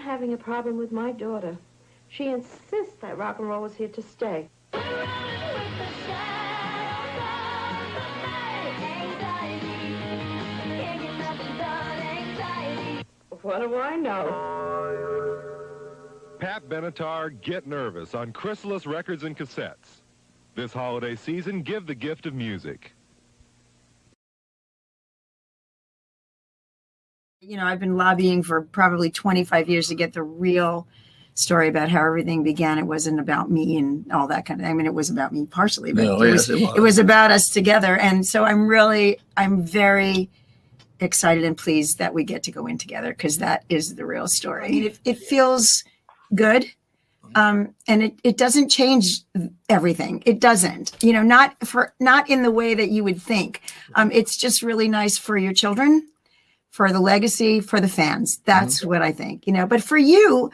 having a problem with my daughter. She insists that rock and roll is here to stay. What do I know? Pat Benatar, Get Nervous on Chrysalis Records and Cassettes. This holiday season, give the gift of music. You know, I've been lobbying for probably 25 years to get the real story about how everything began. It wasn't about me and all that kind of, I mean, it was about me partially, but it was about us together. And so I'm very excited and pleased that we get to go in together, because that is the real story. I mean, it feels good. And it doesn't change everything. It doesn't, you know, not in the way that you would think. It's just really nice for your children, for the legacy, for the fans. That's what I think, you know, but for you,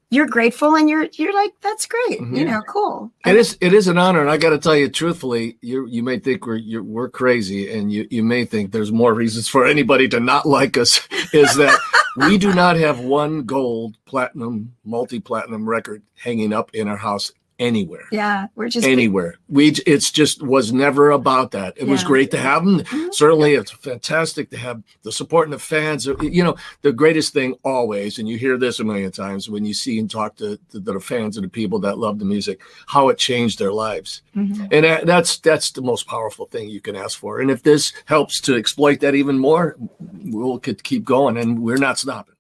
you're grateful and you're like, that's great. You know, cool. It is an honor. And I got to tell you truthfully, you may think we're crazy, and you may think there's more reasons for anybody to not like us, is that we do not have one gold, platinum, multi-platinum record hanging up in our house anywhere. Yeah, we're just anywhere. It's just was never about that. It was great to have them. Certainly, it's fantastic to have the support and the fans. You know, the greatest thing always, and you hear this a million times when you see and talk to the fans and the people that love the music, how it changed their lives. And that's the most powerful thing you can ask for. And if this helps to exploit that even more, we'll keep going, and we're not stopping.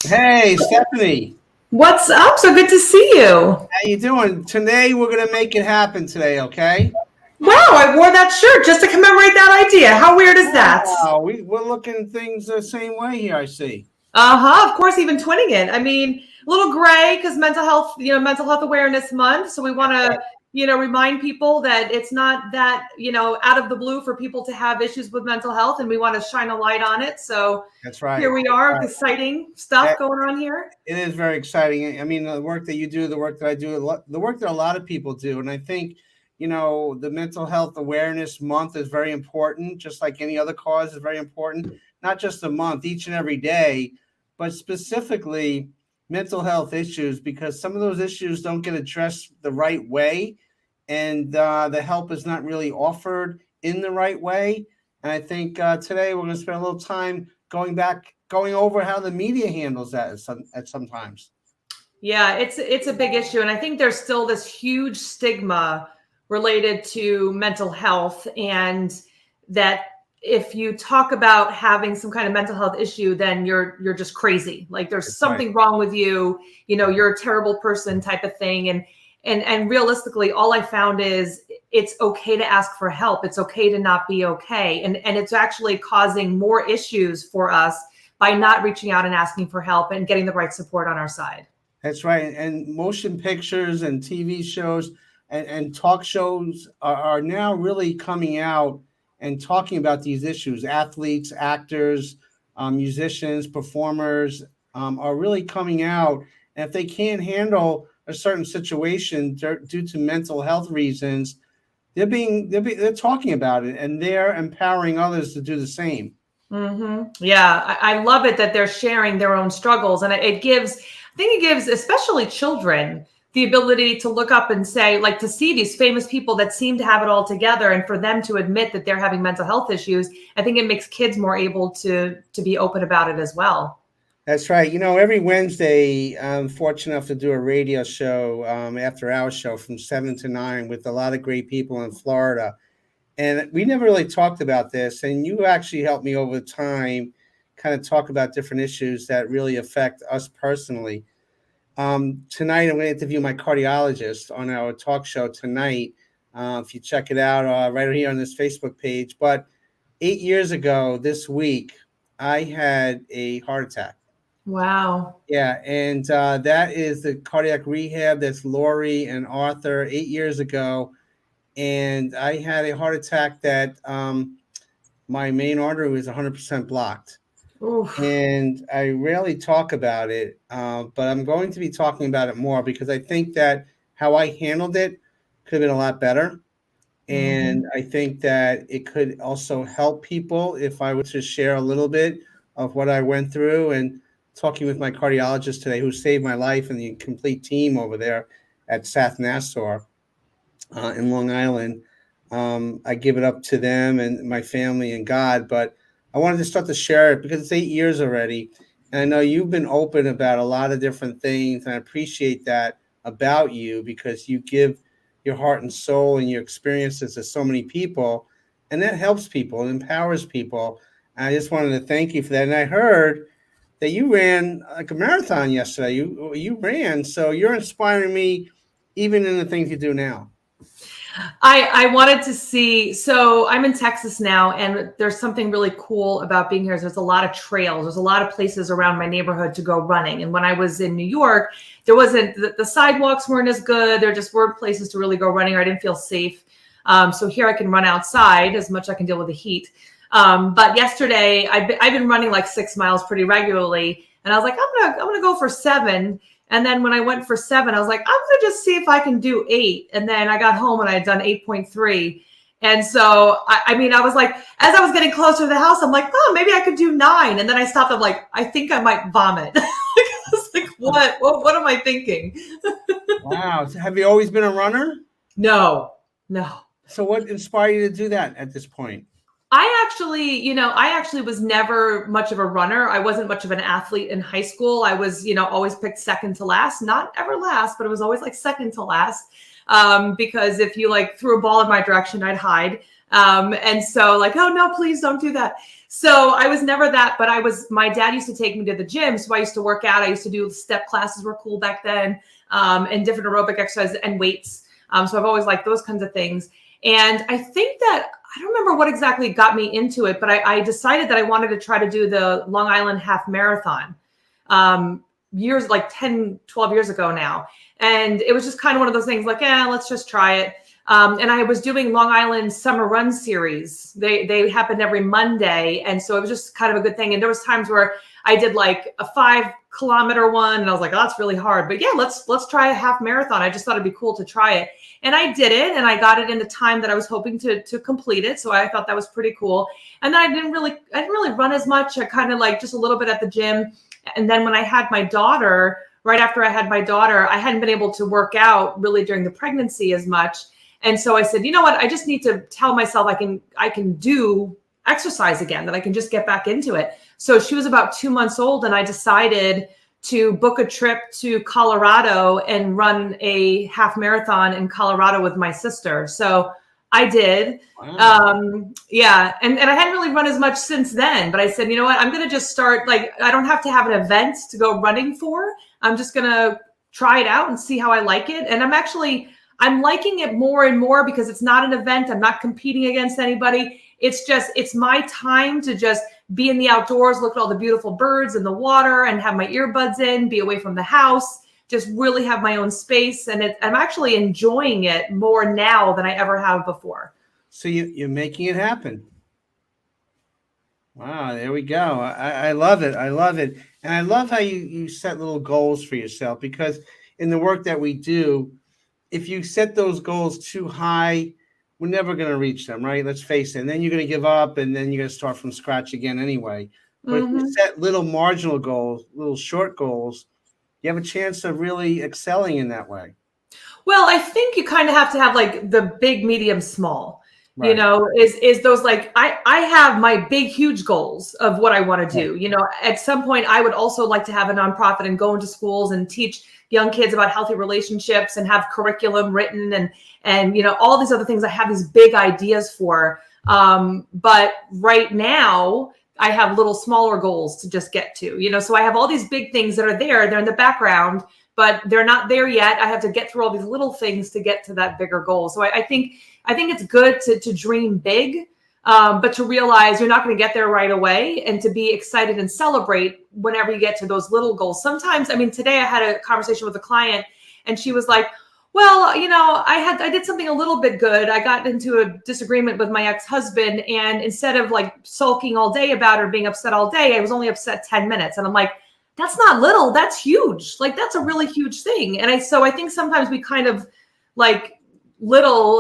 Hey, Stephanie. What's up? So good to see you. How you doing? Today, we're going to make it happen today, okay? Wow, I wore that shirt just to commemorate that idea. How weird is that? Wow, we're looking at things the same way here, I see. Of course, even twinning it. I mean, a little gray because mental health awareness month. So we want to, remind people that it's not that, out of the blue for people to have issues with mental health, and we want to shine a light on it. So that's right. Here we are, exciting stuff going on here. It is very exciting. I mean, the work that you do, the work that I do, the work that a lot of people do. And I think, the Mental Health Awareness Month is very important, just like any other cause is very important. Not just a month, each and every day, but specifically mental health issues, because some of those issues don't get addressed the right way, and the help is not really offered in the right way. And I think today we're going to spend a little time going over how the media handles that at sometimes. Yeah, it's a big issue. And I think there's still this huge stigma related to mental health, and that if you talk about having some kind of mental health issue, then you're just crazy. Like there's something wrong with you, you're a terrible person type of thing. And realistically, all I found is it's okay to ask for help. It's okay to not be okay. And it's actually causing more issues for us by not reaching out and asking for help and getting the right support on our side. That's right. And motion pictures and TV shows and talk shows are now really coming out and talking about these issues. Athletes, actors, musicians, performers are really coming out. And if they can't handle a certain situation due to mental health reasons, they're talking about it, and they're empowering others to do the same. Yeah, I love it that they're sharing their own struggles, and I think it gives especially children the ability to look up and say, like, to see these famous people that seem to have it all together, and for them to admit that they're having mental health issues. I think it makes kids more able to be open about it as well. That's right. Every Wednesday, I'm fortunate enough to do a radio show, after our show from 7 to 9 with a lot of great people in Florida. And we never really talked about this. And you actually helped me over time kind of talk about different issues that really affect us personally. Tonight, I'm going to interview my cardiologist on our talk show tonight. If you check it out right here on this Facebook page. But 8 years ago this week, I had a heart attack. Wow. Yeah, and that is the cardiac rehab. That's Lori and Arthur 8 years ago. And I had a heart attack that my main artery was 100% blocked. Oof. And I rarely talk about it, but I'm going to be talking about it more because I think that how I handled it could have been a lot better. And I think that it could also help people if I were to share a little bit of what I went through. And talking with my cardiologist today, who saved my life, and the complete team over there at South Nassau in Long Island. I give it up to them and my family and God, but I wanted to start to share it because it's 8 years already. And I know you've been open about a lot of different things, and I appreciate that about you because you give your heart and soul and your experiences to so many people, and that helps people and empowers people. And I just wanted to thank you for that. And I heard that you ran like a marathon yesterday. You ran, so you're inspiring me even in the things you do now. I wanted to see, so I'm in Texas now, and there's something really cool about being here. There's a lot of trails. There's a lot of places around my neighborhood to go running. And when I was in New York, there wasn't, the sidewalks weren't as good. There just weren't places to really go running, or I didn't feel safe. So here I can run outside as much as I can deal with the heat. But yesterday I've been running like 6 miles pretty regularly. And I was like, I'm gonna go for 7. And then when I went for 7, I was like, I'm going to just see if I can do 8. And then I got home and I had done 8.3. And so, I mean, I was like, as I was getting closer to the house, I'm like, oh, maybe I could do 9. And then I stopped. I'm like, I think I might vomit. I was like, what am I thinking? Wow. So have you always been a runner? No. So what inspired you to do that at this point? I actually was never much of a runner. I wasn't much of an athlete in high school. I was, always picked second to last, not ever last, but it was always like second to last. Because if you like threw a ball in my direction, I'd hide. And so like, oh no, please don't do that. So I was never that, but my dad used to take me to the gym. So I used to work out. I used to do step classes were cool back then, and different aerobic exercises and weights. So I've always liked those kinds of things. And I think that, I don't remember what exactly got me into it, but I decided that I wanted to try to do the Long Island Half Marathon years, like 10, 12 years ago now. And it was just kind of one of those things like, let's just try it. And I was doing Long Island Summer Run Series. They happened every Monday. And so it was just kind of a good thing. And there was times where I did like a 5-kilometer one, and I was like, oh, that's really hard. But yeah, let's try a half marathon. I just thought it'd be cool to try it. And I did it, and I got it in the time that I was hoping to complete it. So I thought that was pretty cool. And then I didn't really run as much. I kind of like just a little bit at the gym. And then when I had my daughter, right after I had my daughter, I hadn't been able to work out really during the pregnancy as much. And so I said, you know what? I just need to tell myself I can do exercise again, that I can just get back into it. So she was about 2 months old, and I decided to book a trip to Colorado and run a half marathon in Colorado with my sister. So I did. Wow. Yeah. And I hadn't really run as much since then, but I said, you know what, I'm going to just start, like, I don't have to have an event to go running for. I'm just going to try it out and see how I like it. And I'm liking it more and more because it's not an event. I'm not competing against anybody. It's my time to just be in the outdoors, look at all the beautiful birds in the water, and have my earbuds in, be away from the house, just really have my own space. And I'm actually enjoying it more now than I ever have before. So you're making it happen. Wow, there we go. I love it. I love it. And I love how you set little goals for yourself, because in the work that we do, if you set those goals too high, we're never going to reach them, right? Let's face it. And then you're going to give up, and then you're going to start from scratch again anyway. But if you set little marginal goals, little short goals, you have a chance of really excelling in that way. Well, I think you kind of have to have like the big, medium, small. Right. Is those like, I have my big, huge goals of what I want to do. At some point I would also like to have a nonprofit and go into schools and teach young kids about healthy relationships and have curriculum written and all these other things I have these big ideas for. But right now I have little smaller goals to just get to, so I have all these big things that are there. They're in the background, but they're not there yet. I have to get through all these little things to get to that bigger goal. So I think it's good to dream big, but to realize you're not going to get there right away, and to be excited and celebrate whenever you get to those little goals. Sometimes, I mean, today I had a conversation with a client, and she was like, well, you know, I did something a little bit good. I got into a disagreement with my ex-husband, and instead of like sulking all day about it or being upset all day, I was only upset 10 minutes. And I'm like, that's not little, that's huge. Like, that's a really huge thing. And I think sometimes we kind of like belittle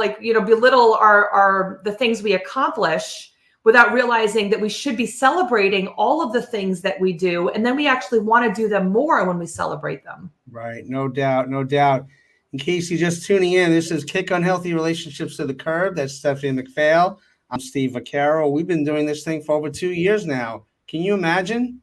our the things we accomplish without realizing that we should be celebrating all of the things that we do. And then we actually want to do them more when we celebrate them. Right. No doubt. No doubt. In case you're just tuning in, this is Kick Unhealthy Relationships to the Curb. That's Stephanie McPhail. I'm Steve Vaccaro. We've been doing this thing for over 2 years now. Can you imagine?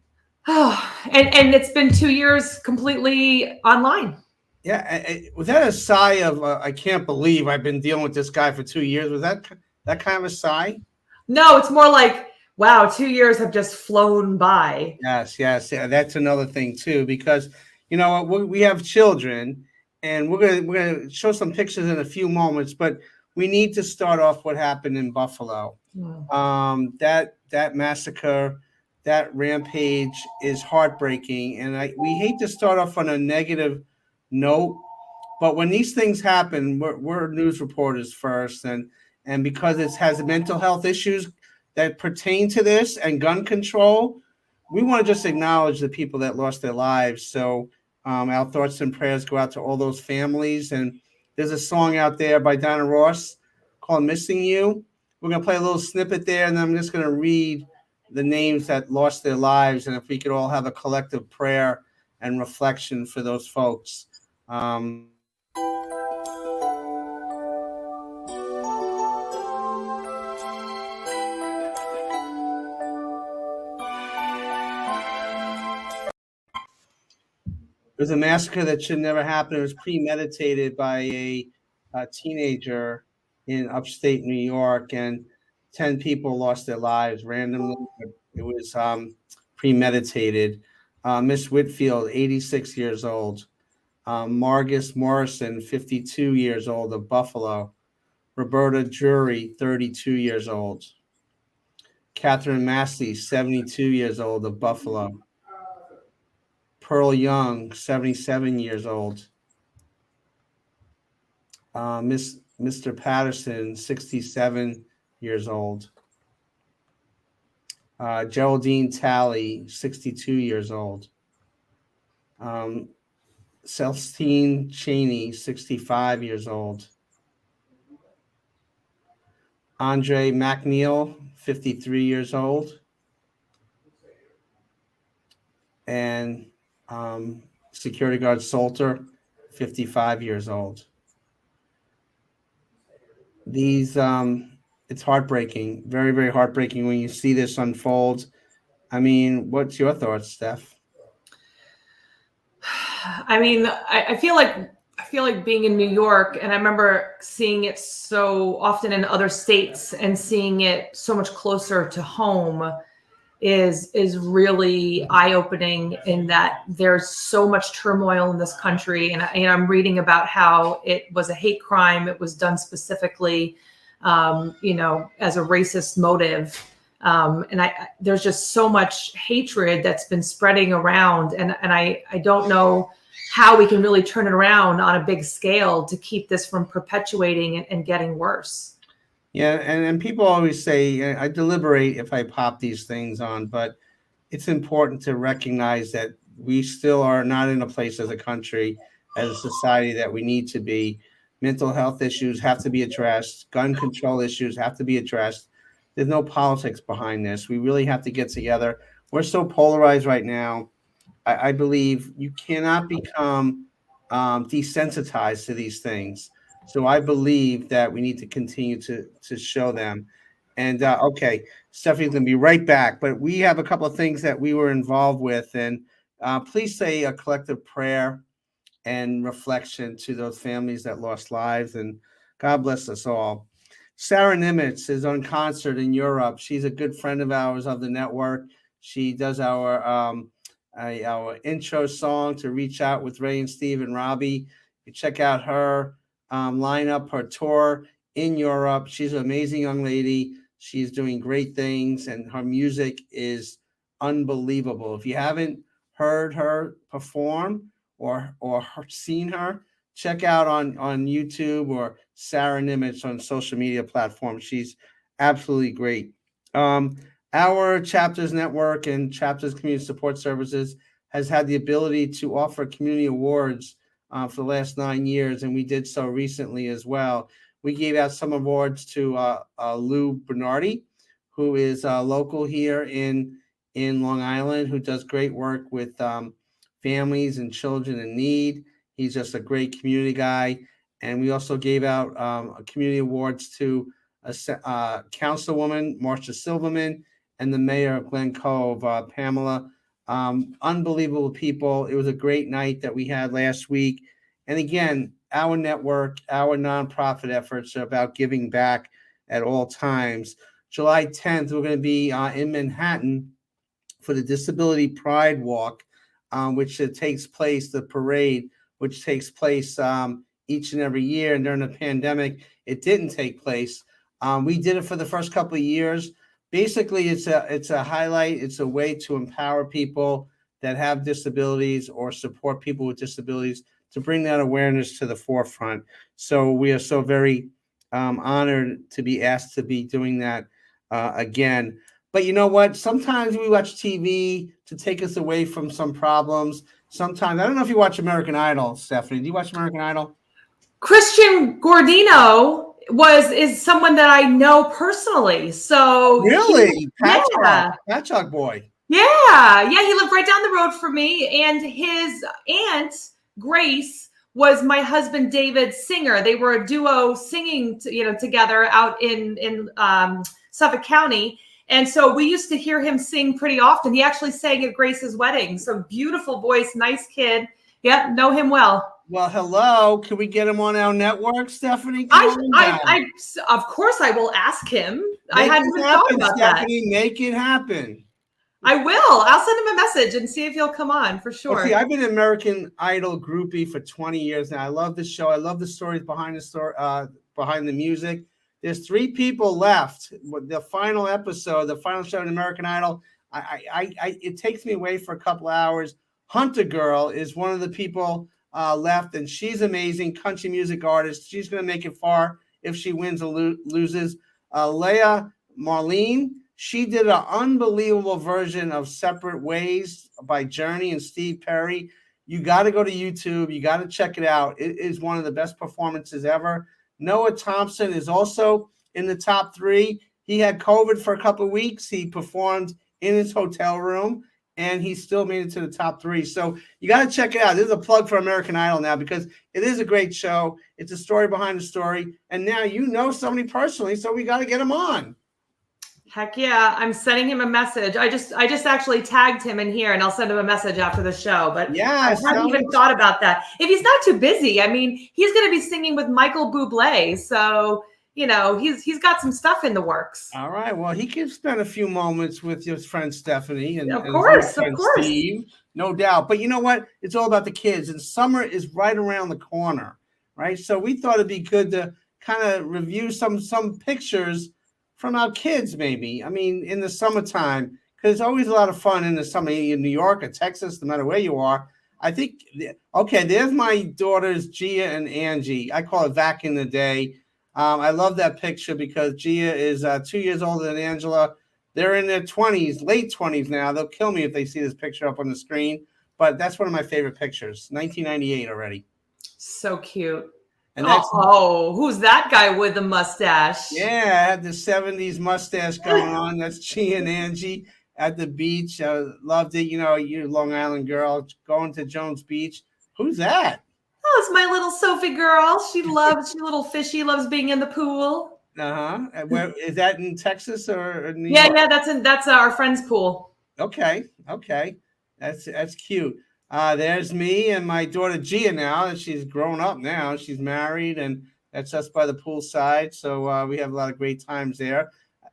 Oh, and it's been 2 years completely online. Yeah. Was that a sigh of, I can't believe I've been dealing with this guy for 2 years? Was that kind of a sigh? No, it's more like, wow, 2 years have just flown by. Yes. Yeah, that's another thing too, because, you know, we have children. And we're gonna show some pictures in a few moments, but we need to start off what happened in Buffalo. That massacre, that rampage is heartbreaking, and we hate to start off on a negative note, but when these things happen, we're news reporters first, and because it has mental health issues that pertain to this and gun control, we want to just acknowledge the people that lost their lives. So. Our thoughts and prayers go out to all those families. And there's a song out there by Donna Ross called Missing You. We're going to play a little snippet there, and then I'm just going to read the names that lost their lives. And if we could all have a collective prayer and reflection for those folks. It was a massacre that should never happen. It was premeditated by a teenager in upstate New York, and 10 people lost their lives randomly. It was premeditated. Miss Whitfield, 86 years old. Margus Morrison, 52 years old, of Buffalo. Roberta Drury, 32 years old. Catherine Massey, 72 years old, of Buffalo. Pearl Young, 77 years old. Mr. Patterson, 67 years old. Geraldine Talley, 62 years old. Celestine Cheney, 65 years old. Andre McNeil, 53 years old. And security guard Salter, 55 years old. These, it's heartbreaking, very, very heartbreaking when you see this unfold. I mean, what's your thoughts, Steph? I mean, I feel like being in New York, and I remember seeing it so often in other states and seeing it so much closer to home is really eye-opening, in that there's so much turmoil in this country. And I'm reading about how it was a hate crime. It was done specifically, as a racist motive. And there's just so much hatred that's been spreading around. And I don't know how we can really turn it around on a big scale to keep this from perpetuating and getting worse. Yeah, and people always say, I deliberate if I pop these things on, but it's important to recognize that we still are not in a place as a country, as a society, that we need to be. Mental health issues have to be addressed. Gun control issues have to be addressed. There's no politics behind this. We really have to get together. We're so polarized right now. I believe you cannot become desensitized to these things. So I believe that we need to continue to show them. And okay, Stephanie's going to be right back. But we have a couple of things that we were involved with. And please say a collective prayer and reflection to those families that lost lives. And God bless us all. Sarah Nimitz is on concert in Europe. She's a good friend of ours of the network. She does our our intro song to Reach Out with Ray and Steve and Robbie. You check out her lineup, her tour in Europe. She's an amazing young lady. She's doing great things, and her music is unbelievable. If you haven't heard her perform or seen her, check out on YouTube or Sarah Nimitz on social media platforms. She's absolutely great. Our Chapters Network and Chapters Community Support Services has had the ability to offer community awards for the last 9 years, and we did so recently as well. We gave out some awards to Lou Bernardi, who is local here in Long Island, who does great work with families and children in need. He's just a great community guy. And we also gave out community awards to Councilwoman Marcia Silverman and the mayor of Glen Cove, Pamela. Unbelievable people. It was a great night that we had last week. And again, our network, our nonprofit efforts are about giving back at all times. July 10th, we're going to be in Manhattan for the Disability Pride Walk, which takes place, the parade, which takes place each and every year. And during the pandemic, it didn't take place. We did it for the first couple of years. Basically, it's a highlight. It's a way to empower people that have disabilities or support people with disabilities to bring that awareness to the forefront. So we are so very honored to be asked to be doing that again. But you know what? Sometimes we watch TV to take us away from some problems. Sometimes, I don't know if you watch American Idol, Stephanie. Do you watch American Idol? Christian Gordino is someone that I know personally. So really, yeah. Patchogue boy. Yeah, he lived right down the road from me, and his aunt Grace was my husband David's singer. They were a duo singing, together out in Suffolk County. And so we used to hear him sing pretty often. He actually sang at Grace's wedding. So beautiful voice, nice kid. Yep, know him well. Well, hello. Can we get him on our network, Stephanie? I of course I will ask him. I hadn't even thought about Stephanie, that. Make it happen. I will. I'll send him a message and see if he'll come on for sure. Okay, I've been an American Idol groupie for 20 years now. I love the show. I love the stories behind the story, behind the music. There's 3 people left. The final episode, the final show in American Idol, it takes me away for a couple hours. Hunter Girl is one of the people left, and she's amazing, country music artist. She's going to make it far if she wins or loses. Leah Marlene, she did an unbelievable version of Separate Ways by Journey and Steve Perry. You got to go to YouTube. You got to check it out. It is one of the best performances ever. Noah Thompson is also in the top 3. He had COVID for a couple of weeks. He performed in his hotel room, and he still made it to the top 3. So you got to check it out. This is a plug for American Idol now because it is a great show. It's a story behind the story. And now you know somebody personally, so we got to get him on. Heck yeah. I'm sending him a message. I just actually tagged him in here, and I'll send him a message after the show. But yeah, I hadn't even thought about that. If he's not too busy, I mean, he's going to be singing with Michael Bublé. So, he's got some stuff in the works. All right. Well, he can spend a few moments with your friend Stephanie and of course. Steve, no doubt. But you know what? It's all about the kids, and summer is right around the corner, right? So we thought it'd be good to kind of review some pictures from our kids, maybe. I mean, in the summertime, because it's always a lot of fun in the summer in New York or Texas, no matter where you are. I think, okay, there's my daughters, Gia and Angie. I call it back in the day. I love that picture because Gia is 2 years older than Angela. They're in their 20s, late 20s now. They'll kill me if they see this picture up on the screen. But that's one of my favorite pictures, 1998 already. So cute. And that's, who's that guy with the mustache? Yeah, I had the 70s mustache going on. That's Gia and Angie at the beach. I loved it. You're a Long Island girl going to Jones Beach. Who's that? Oh, it's my little Sophie girl. She's a little fishy, loves being in the pool. Uh-huh. Where is that, in Texas or New York? Yeah, that's our friend's pool. Okay. That's cute. There's me and my daughter Gia now. She's grown up now. She's married, and that's us by the poolside. So we have a lot of great times there.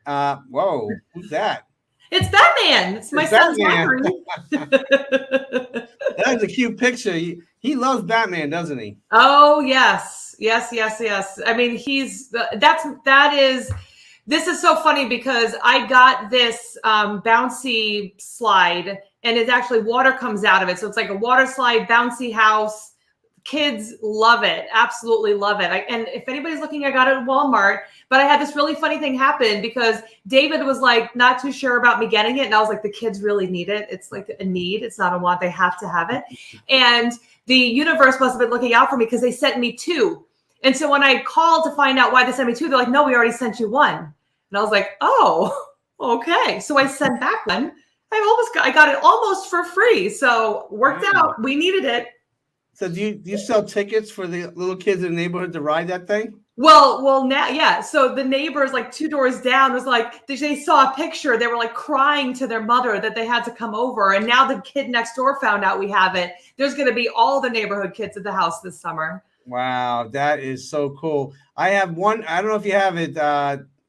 Whoa, who's that? It's Batman. It's my It's son's Batman. memory. That is a cute picture. He loves Batman, doesn't he? Oh yes. I mean, this is so funny because I got this bouncy slide and it's actually water comes out of it. So it's like a water slide, bouncy house. Kids love it. Absolutely love it. And if anybody's looking, I got it at Walmart, but I had this really funny thing happen because David was like, not too sure about me getting it. And I was like, the kids really need it. It's like a need. It's not a want. They have to have it. And the universe must have been looking out for me because they sent me 2. And so when I called to find out why they sent me 2, they're like, no, we already sent you 1. And I was like, oh, okay. So I sent back one. I got it almost for free. So worked out. We needed it. So do you sell tickets for the little kids in the neighborhood to ride that thing? Well, now, yeah. So the neighbors like 2 doors down was like, they saw a picture. They were like crying to their mother that they had to come over. And now the kid next door found out we have it. There's going to be all the neighborhood kids at the house this summer. Wow, that is so cool. I have one. I don't know if you have it,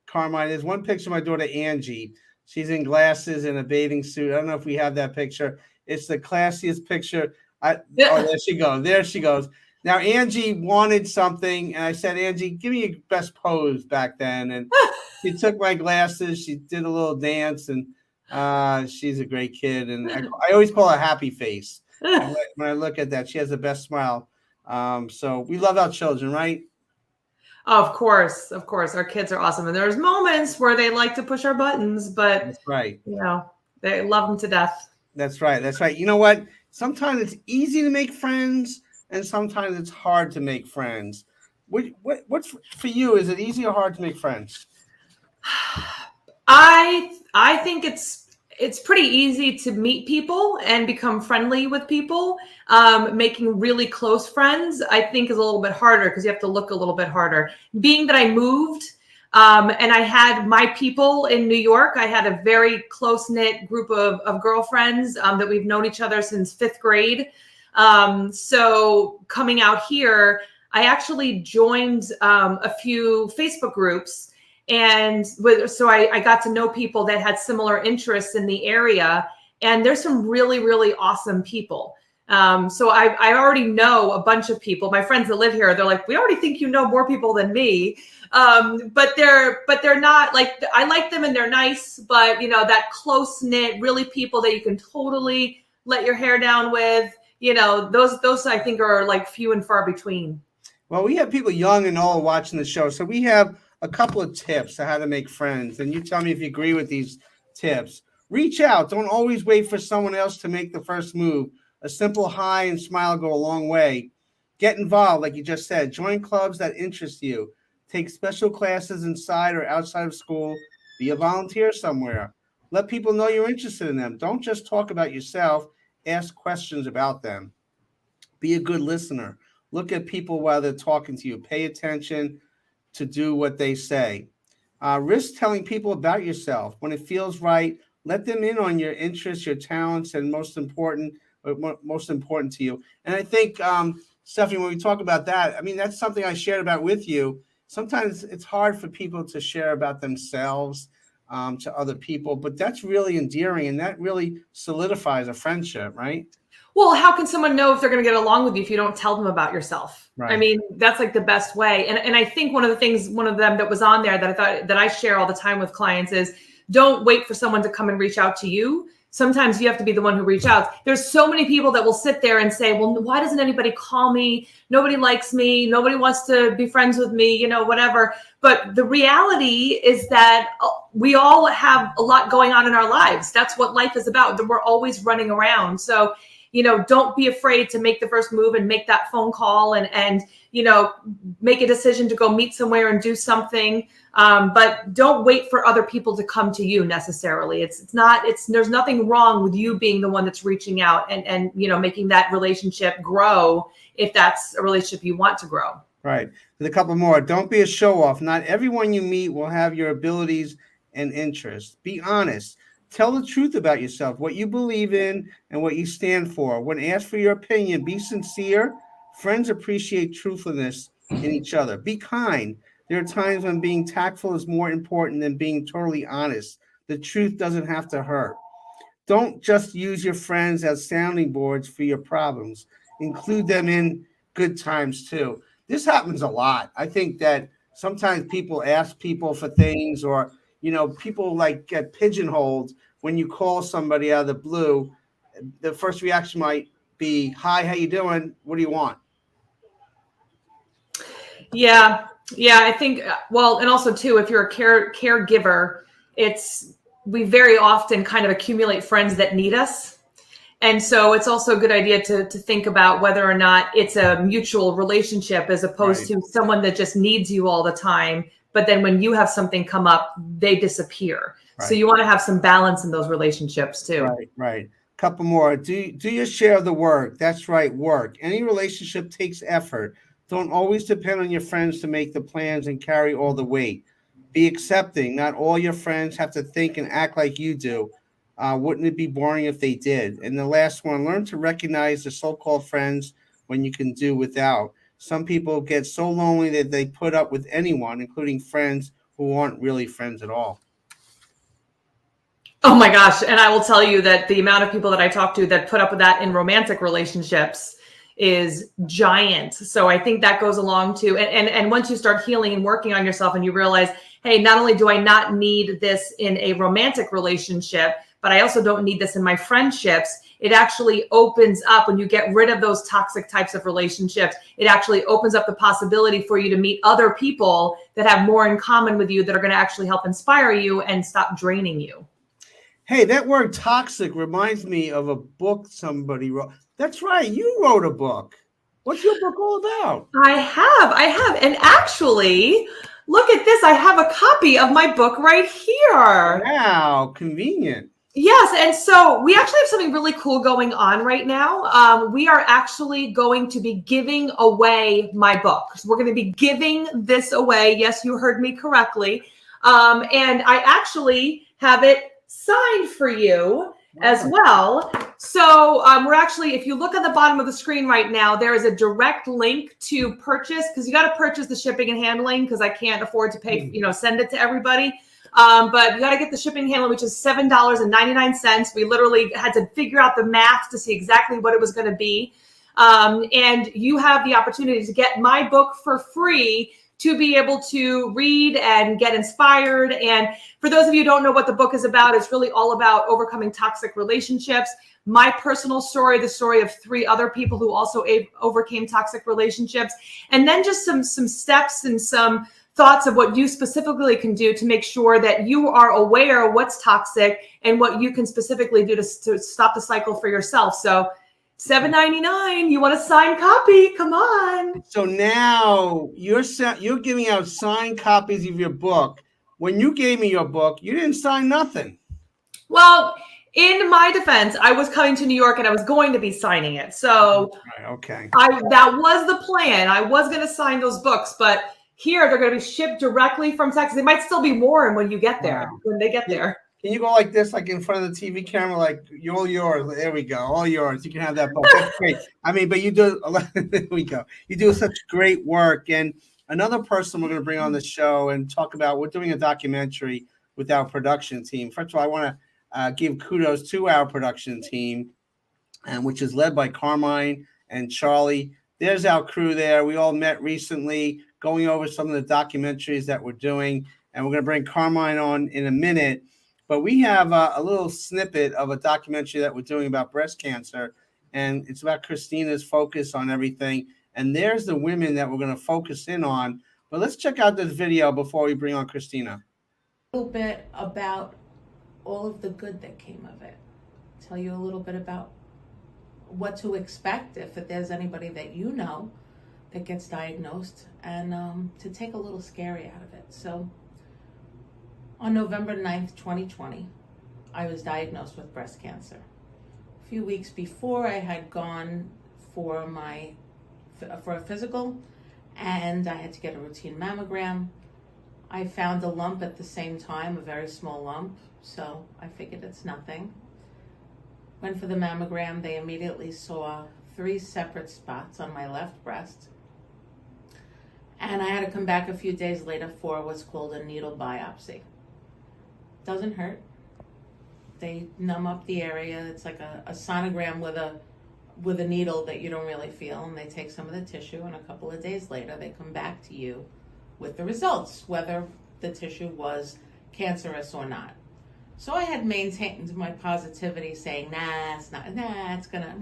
Carmine. There's one picture of my daughter, Angie. She's in glasses and a bathing suit. I don't know if we have that picture. It's the classiest picture. Oh, there she goes. There she goes. Now, Angie wanted something, and I said, Angie, give me your best pose back then. And she took my glasses. She did a little dance, and she's a great kid. And I always call her Happy Face. When I look at that, she has the best smile. So we love our children, right? Of course. Our kids are awesome. And there's moments where they like to push our buttons, but That's right. You know, they love them to death. That's right. That's right. You know what? Sometimes it's easy to make friends, and sometimes it's hard to make friends. What's for you? Is it easy or hard to make friends? I think it's pretty easy to meet people and become friendly with people. Making really close friends, I think, is a little bit harder because you have to look a little bit harder. Being that I moved and I had my people in New York, I had a very close-knit group of girlfriends that we've known each other since 5th grade. So coming out here, I actually joined a few Facebook groups. And so I got to know people that had similar interests in the area. And there's some really, really awesome people. So I already know a bunch of people. My friends that live here, they're like, we already think you know more people than me. But they're not like, I like them and they're nice, but you know, that close knit, really people that you can totally let your hair down with, you know, those I think are like few and far between. Well, we have people young and old watching the show. So we have a couple of tips on how to make friends. And you tell me if you agree with these tips. Reach out. Don't always wait for someone else to make the first move. A simple hi and smile go a long way. Get involved, like you just said. Join clubs that interest you. Take special classes inside or outside of school. Be a volunteer somewhere. Let people know you're interested in them. Don't just talk about yourself. Ask questions about them. Be a good listener. Look at people while they're talking to you. Pay attention to do what they say. Risk telling people about yourself. When it feels right, let them in on your interests, your talents, and most important to you. And I think, Stephanie, when we talk about that, I mean, that's something I shared about with you. Sometimes it's hard for people to share about themselves to other people, but that's really endearing, and that really solidifies a friendship, right? Well, how can someone know if they're going to get along with you if you don't tell them about yourself? Right. I mean, that's like the best way. And I think one of them that was on there that I thought that I share all the time with clients is don't wait for someone to come and reach out to you. Sometimes you have to be the one who reach out. There's so many people that will sit there and say, well, why doesn't anybody call me? Nobody likes me. Nobody wants to be friends with me, you know, whatever. But the reality is that we all have a lot going on in our lives. That's what life is about. We're always running around. So, you know, don't be afraid to make the first move and make that phone call and you know, make a decision to go meet somewhere and do something. But don't wait for other people to come to you necessarily. There's nothing wrong with you being the one that's reaching out and you know, making that relationship grow if that's a relationship you want to grow. Right. There's a couple more. Don't be a show off. Not everyone you meet will have your abilities and interests. Be honest. Tell the truth about yourself, what you believe in and what you stand for. When asked for your opinion, be sincere. Friends appreciate truthfulness in each other. Be kind. There are times when being tactful is more important than being totally honest. The truth doesn't have to hurt. Don't just use your friends as sounding boards for your problems. Include them in good times too. This happens a lot. I think that sometimes people ask people for things, or people like get pigeonholed when you call somebody out of the blue. The first reaction might be, "Hi, how you doing? What do you want?" Yeah. I think, well, and also too, if you're a caregiver, we very often kind of accumulate friends that need us. And so it's also a good idea to think about whether or not it's a mutual relationship as opposed to someone that just needs you all the time. But then when you have something come up, they disappear. So you want to have some balance in those relationships too. Right. Couple more. Do your share of the work. That's right, work. Any relationship takes effort. Don't always depend on your friends to make the plans and carry all the weight. Be accepting. Not all your friends have to think and act like you do. Wouldn't it be boring if they did? And the last one, learn to recognize the so-called friends when you can do without. Some people get so lonely that they put up with anyone, including friends who aren't really friends at all. Oh my gosh. And I will tell you that the amount of people that I talk to that put up with that in romantic relationships is giant. So I think that goes along to, and once you start healing and working on yourself and you realize, hey, not only do I not need this in a romantic relationship, but I also don't need this in my friendships. It actually opens up, when you get rid of those toxic types of relationships, it actually opens up the possibility for you to meet other people that have more in common with you, that are going to actually help inspire you and stop draining you. Hey, that word toxic reminds me of a book somebody wrote. That's right. You wrote a book. What's your book all about? I have. And actually, look at this. I have a copy of my book right here. Wow, convenient. Yes. And so we actually have something really cool going on right now. We are actually going to be giving away my book. So we're going to be giving this away. Yes, you heard me correctly. And I actually have it signed for you as well. So we're actually, if you look at the bottom of the screen right now, there is a direct link to purchase, because you got to purchase the shipping and handling, because I can't afford to pay, send it to everybody. But you got to get the shipping and handling, which is $7.99. We literally had to figure out the math to see exactly what it was going to be. And you have the opportunity to get my book for free, to be able to read and get inspired. And for those of you who don't know what the book is about, it's really all about overcoming toxic relationships. My personal story, the story of 3 other people who also overcame toxic relationships, and then just some steps and some thoughts of what you specifically can do to make sure that you are aware of what's toxic and what you can specifically do to stop the cycle for yourself. So $7.99. You want a signed copy? Come on. So now you're giving out signed copies of your book. When you gave me your book, you didn't sign nothing. Well, in my defense, I was coming to New York and I was going to be signing it. So okay, that was the plan. I was going to sign those books, but here they're going to be shipped directly from Texas. They might still be warm when you get there. Wow. When they get there. Can you go like this, like in front of the TV camera, like all yours? There we go, all yours. You can have that book. That's great. I mean, but you do. There we go. You do such great work. And another person we're going to bring on the show and talk about. We're doing a documentary with our production team. First of all, I want to give kudos to our production team, and which is led by Carmine and Charlie. There's our crew there. We all met recently, going over some of the documentaries that we're doing, and we're going to bring Carmine on in a minute. But we have a little snippet of a documentary that we're doing about breast cancer, and it's about Christina's focus on everything. And there's the women that we're going to focus in on. But let's check out this video before we bring on Christina. A little bit about all of the good that came of it. Tell you a little bit about what to expect if there's anybody that you know that gets diagnosed, and to take a little scary out of it. So on November 9th, 2020, I was diagnosed with breast cancer. A few weeks before, I had gone for a physical, and I had to get a routine mammogram. I found a lump at the same time, a very small lump, so I figured it's nothing. Went for the mammogram. They immediately saw 3 separate spots on my left breast. And I had to come back a few days later for what's called a needle biopsy. Doesn't hurt. They numb up the area. It's like a sonogram with a needle that you don't really feel, and they take some of the tissue, and a couple of days later they come back to you with the results, whether the tissue was cancerous or not. So I had maintained my positivity, saying, nah, it's not, nah, it's gonna,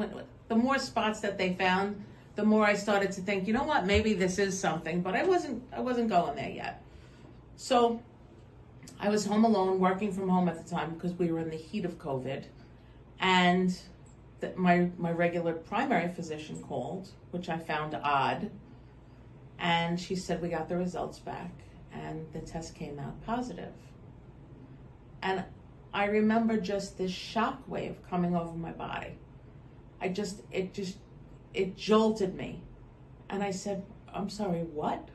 the more spots that they found, the more I started to think, you know what, maybe this is something, but I wasn't going there yet. So I was home alone, working from home at the time because we were in the heat of COVID, and my regular primary physician called, which I found odd, and she said, we got the results back, and the test came out positive. And I remember just this shock wave coming over my body. It jolted me. And I said, I'm sorry, what?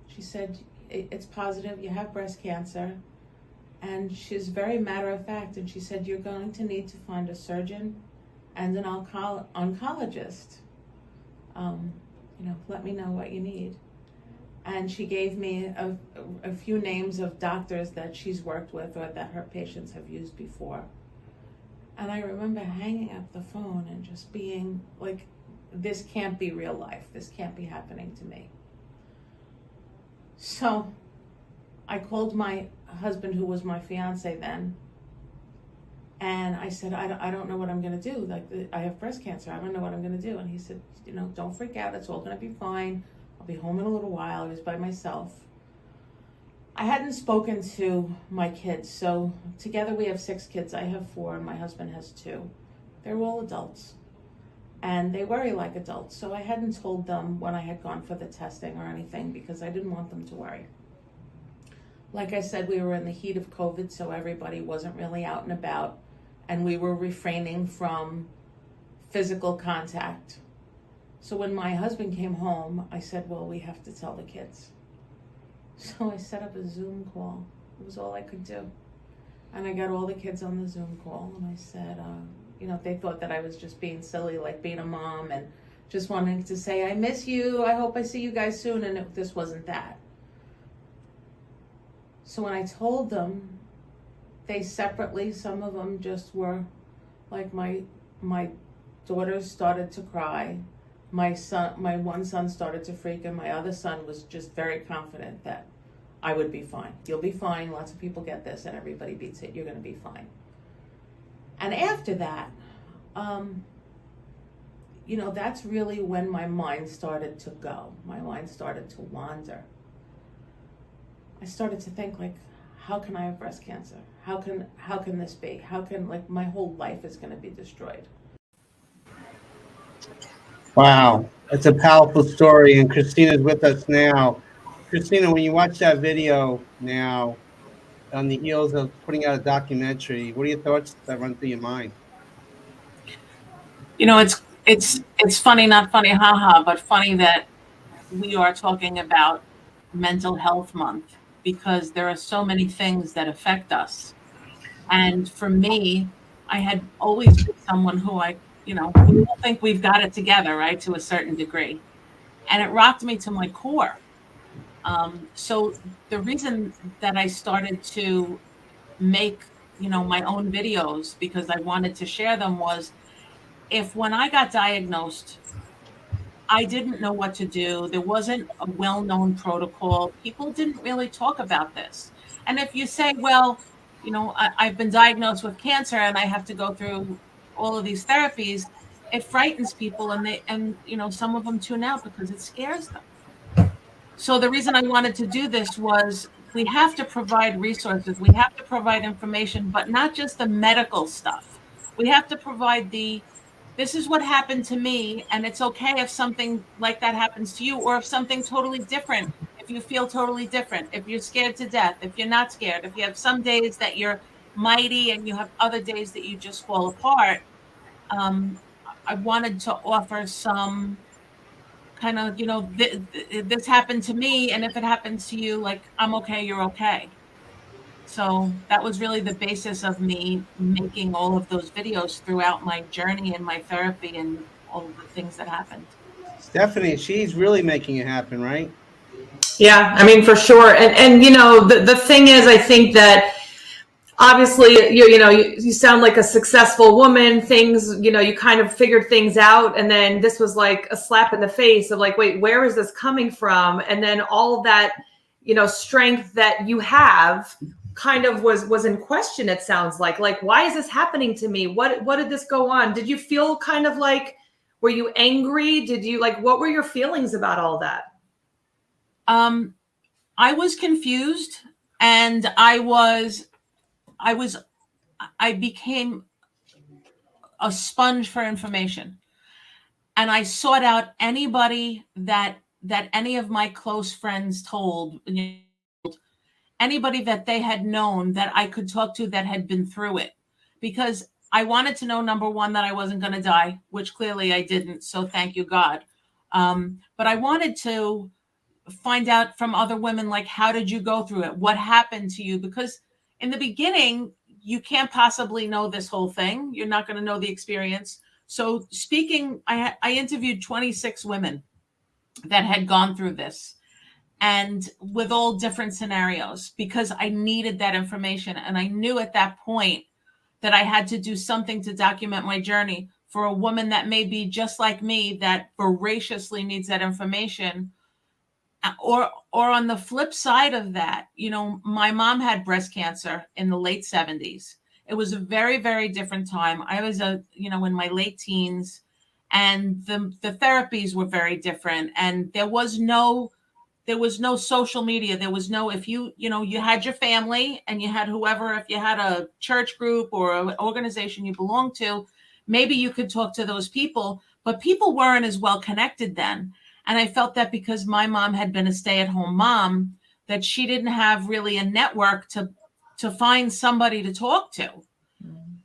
She said, it's positive, you have breast cancer. And she's very matter of fact, and she said, you're going to need to find a surgeon and an oncologist. Let me know what you need. And she gave me a few names of doctors that she's worked with or that her patients have used before. And I remember hanging up the phone and just being like, this can't be real life. This can't be happening to me. So I called my husband, who was my fiance then, and I said, I don't know what I'm going to do. Like, I have breast cancer. I don't know what I'm going to do. And he said, don't freak out. It's all going to be fine. I'll be home in a little while. I was by myself. I hadn't spoken to my kids. So together we have 6 kids. I have 4 and my husband has 2. They're all adults. And they worry like adults. So I hadn't told them when I had gone for the testing or anything because I didn't want them to worry. Like I said, we were in the heat of COVID, so everybody wasn't really out and about. And we were refraining from physical contact. So when my husband came home, I said, well, we have to tell the kids. So I set up a Zoom call. It was all I could do. And I got all the kids on the Zoom call, and I said, they thought that I was just being silly, like being a mom and just wanting to say, I miss you, I hope I see you guys soon, and this wasn't that. So when I told them, they separately, some of them just were like, my daughters started to cry. My one son started to freak, and my other son was just very confident that I would be fine. You'll be fine. Lots of people get this, and everybody beats it. You're going to be fine. And after that, that's really when my mind started to go. My mind started to wander. I started to think, like, how can I have breast cancer? How can this be? How can, like, my whole life is going to be destroyed? Wow, it's a powerful story, and Christina's with us now. Christina, when you watch that video now, on the heels of putting out a documentary, what are your thoughts that run through your mind? It's funny, not funny, haha, but funny that we are talking about Mental Health Month, because there are so many things that affect us. And for me, I had always been someone who we all think we've got it together, right, to a certain degree. And it rocked me to my core. So the reason that I started to make, my own videos, because I wanted to share them, was when I got diagnosed, I didn't know what to do. There wasn't a well-known protocol. People didn't really talk about this. And if you say, well, I've been diagnosed with cancer and I have to go through all of these therapies, it frightens people, and some of them tune out because it scares them. So the reason I wanted to do this was, we have to provide resources. We have to provide information, but not just the medical stuff. We have to provide this is what happened to me, and it's okay if something like that happens to you, or if something totally different, if you feel totally different, if you're scared to death, if you're not scared, if you have some days that you're mighty and you have other days that you just fall apart. I wanted to offer some kind of, this happened to me, and if it happens to you, like, I'm okay, you're okay. So that was really the basis of me making all of those videos throughout my journey and my therapy and all of the things that happened. Stephanie, she's really making it happen, right? Yeah, I mean, for sure. And the thing is, I think that obviously you sound like a successful woman. Things, you kind of figured things out, and then this was like a slap in the face of like, wait, where is this coming from? And then all that, strength that you have kind of was in question. It sounds like why is this happening to me? What did this go on? Did you feel kind of like, were you angry? Did you what were your feelings about all that? I was confused, and I became a sponge for information, and I sought out anybody that any of my close friends told, anybody that they had known that I could talk to that had been through it, because I wanted to know, number one, that I wasn't going to die, which clearly I didn't. So thank you, God. But I wanted to find out from other women, like, how did you go through it? What happened to you? Because in the beginning, you can't possibly know this whole thing. You're not going to know the experience. So I interviewed 26 women that had gone through this, and with all different scenarios, because I needed that information. And I knew at that point that I had to do something to document my journey for a woman that may be just like me, that voraciously needs that information. Or on the flip side of that, my mom had breast cancer in the late 70s. It was a very, very different time. I was in my late teens, and the therapies were very different. And there was no social media. There was no, if you had your family and you had whoever, if you had a church group or an organization you belonged to, maybe you could talk to those people, but people weren't as well connected then. And I felt that because my mom had been a stay-at-home mom, that she didn't have really a network to find somebody to talk to.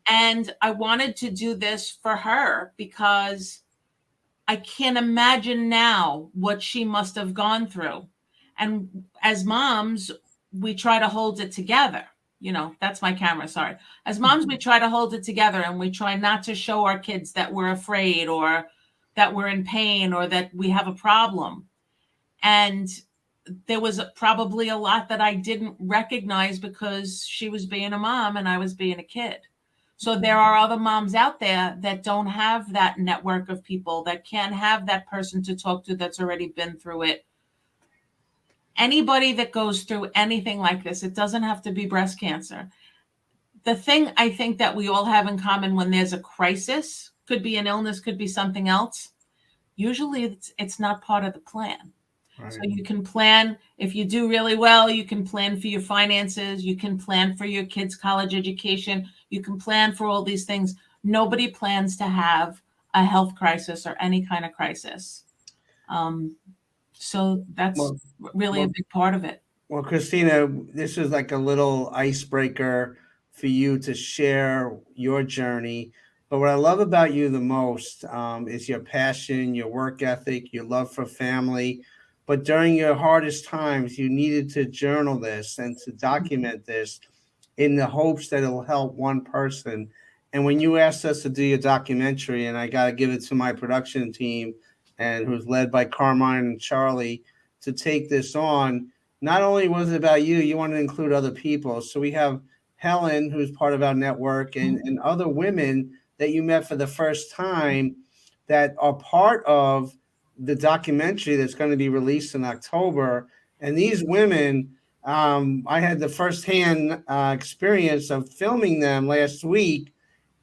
And I wanted to do this for her because I can't imagine now what she must have gone through. And as moms, we try to hold it together. That's my camera, sorry. As moms, we try to hold it together, and we try not to show our kids that we're afraid or that we're in pain or that we have a problem. And there was probably a lot that I didn't recognize because she was being a mom and I was being a kid. So there are other moms out there that don't have that network of people, that can't have that person to talk to that's already been through it. Anybody that goes through anything like this, it doesn't have to be breast cancer. The thing I think that we all have in common when there's a crisis, could be an illness, could be something else, usually it's not part of the plan. Right. So you can plan, if you do really well, you can plan for your finances, you can plan for your kids' college education, you can plan for all these things. Nobody plans to have a health crisis or any kind of crisis. So that's really a big part of it. Well, Christina, this is like a little icebreaker for you to share your journey. But what I love about you the most is your passion, your work ethic, your love for family. But during your hardest times, you needed to journal this and to document this in the hopes that it'll help one person. And when you asked us to do your documentary, and I got to give it to my production team, and who's led by Carmine and Charlie, to take this on, not only was it about you, you want to include other people. So we have Helen, who's part of our network, and other women that you met for the first time that are part of the documentary that's going to be released in October. And these women, I had the firsthand experience of filming them last week.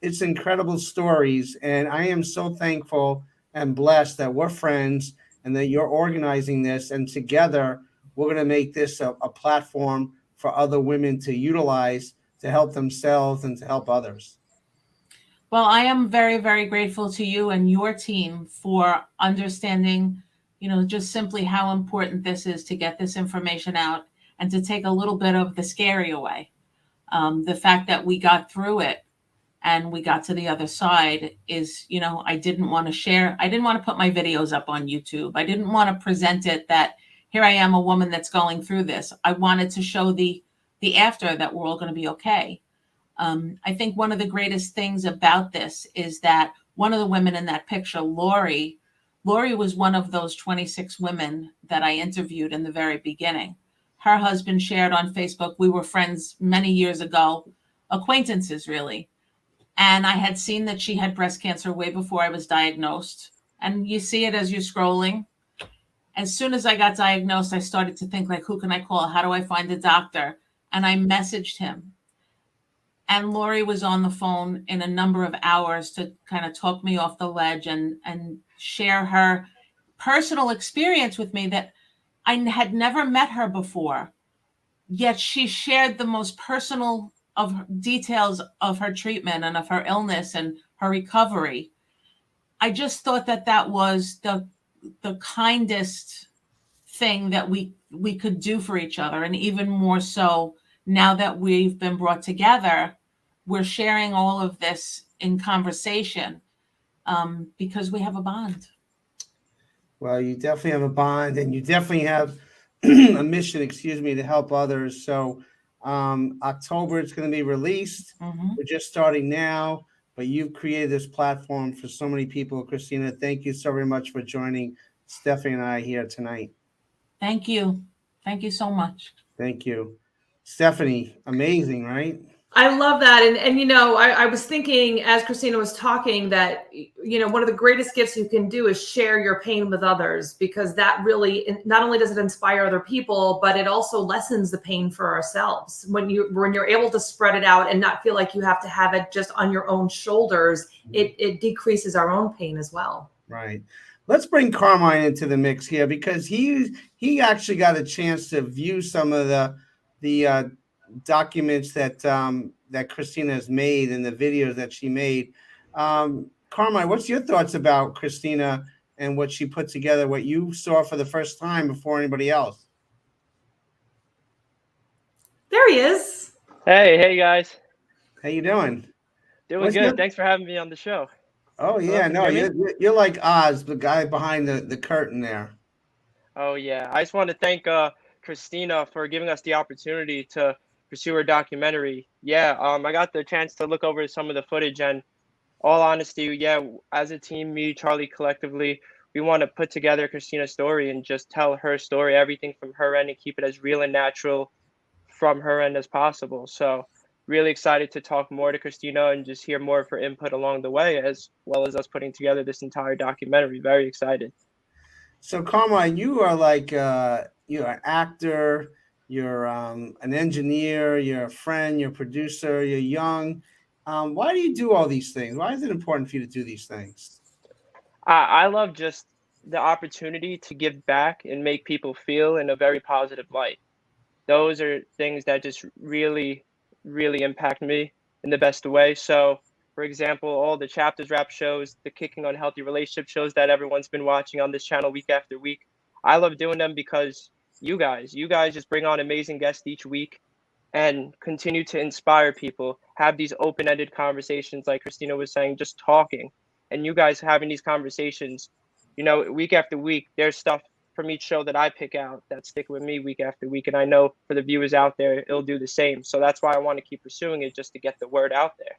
It's incredible stories. And I am so thankful and blessed that we're friends and that you're organizing this. And together, we're going to make this a platform for other women to utilize to help themselves and to help others. Well, I am very, very grateful to you and your team for understanding, just simply how important this is to get this information out and to take a little bit of the scary away. The fact that we got through it and we got to the other side is, I didn't want to put my videos up on YouTube. I didn't want to present it that here I am, a woman that's going through this. I wanted to show the after, that we're all going to be okay. I think one of the greatest things about this is that one of the women in that picture, Lori was one of those 26 women that I interviewed in the very beginning. Her husband shared on Facebook. We were friends many years ago acquaintances, really. And I had seen that she had breast cancer way before I was diagnosed. And you see it as you're scrolling. As soon as I got diagnosed, I started to think, like, who can I call? How do I find a doctor? And I messaged him. And Lori was on the phone in a number of hours to kind of talk me off the ledge and share her personal experience with me that I had never met her before. Yet she shared the most personal of details of her treatment and of her illness and her recovery. I just thought that that was the kindest thing that we could do for each other. And even more so now that we've been brought together, we're sharing all of this in conversation because we have a bond. Well, you definitely have a bond, and you definitely have a mission, to help others. So October, it's going to be released. We're just starting now, but you've created this platform for so many people. Christina, thank you so very much for joining Stephanie and I here tonight. Thank you. Thank you so much. Thank you. Stephanie, amazing, right? I love that. And you know, I was thinking as Christina was talking that, you know, one of the greatest gifts you can do is share your pain with others, because that really, not only does it inspire other people, but it also lessens the pain for ourselves. When you're able to spread it out and not feel like you have to have it just on your own shoulders, it decreases our own pain as well. Right. Let's bring Carmine into the mix here, because he actually got a chance to view some of the documents that that Christina has made and the videos that she made. Carmine, what's your thoughts about Christina and what she put together, what you saw for the first time before anybody else? There he is. Hey guys. How you doing? Doing good. Thanks for having me on the show. Oh yeah, no, you're like Oz, the guy behind the curtain there. Oh yeah, I just want to thank Christina for giving us the opportunity to pursue her documentary. Yeah, I got the chance to look over some of the footage, and all honesty, yeah, as a team, me, Charlie, collectively, we want to put together Christina's story and just tell her story, everything from her end, and keep it as real and natural from her end as possible. So really excited to talk more to Christina and just hear more of her input along the way, as well as us putting together this entire documentary. Very excited. So Carmine, you are like you're an actor, you're an engineer, you're a friend, you're a producer, you're young. Why do you do all these things? Why is it important for you to do these things? I love just the opportunity to give back and make people feel in a very positive light. Those are things that just really impact me in the best way. So, for example, all the Chapters Rap shows, the Kicking Unhealthy Relationship shows that everyone's been watching on this channel week after week. I love doing them because you guys just bring on amazing guests each week and continue to inspire people, have these open-ended conversations like Christina was saying, just talking. And you guys having these conversations, you know, week after week, there's stuff from each show that I pick out that stick with me week after week. And I know for the viewers out there, it'll do the same. So that's why I want to keep pursuing it, just to get the word out there.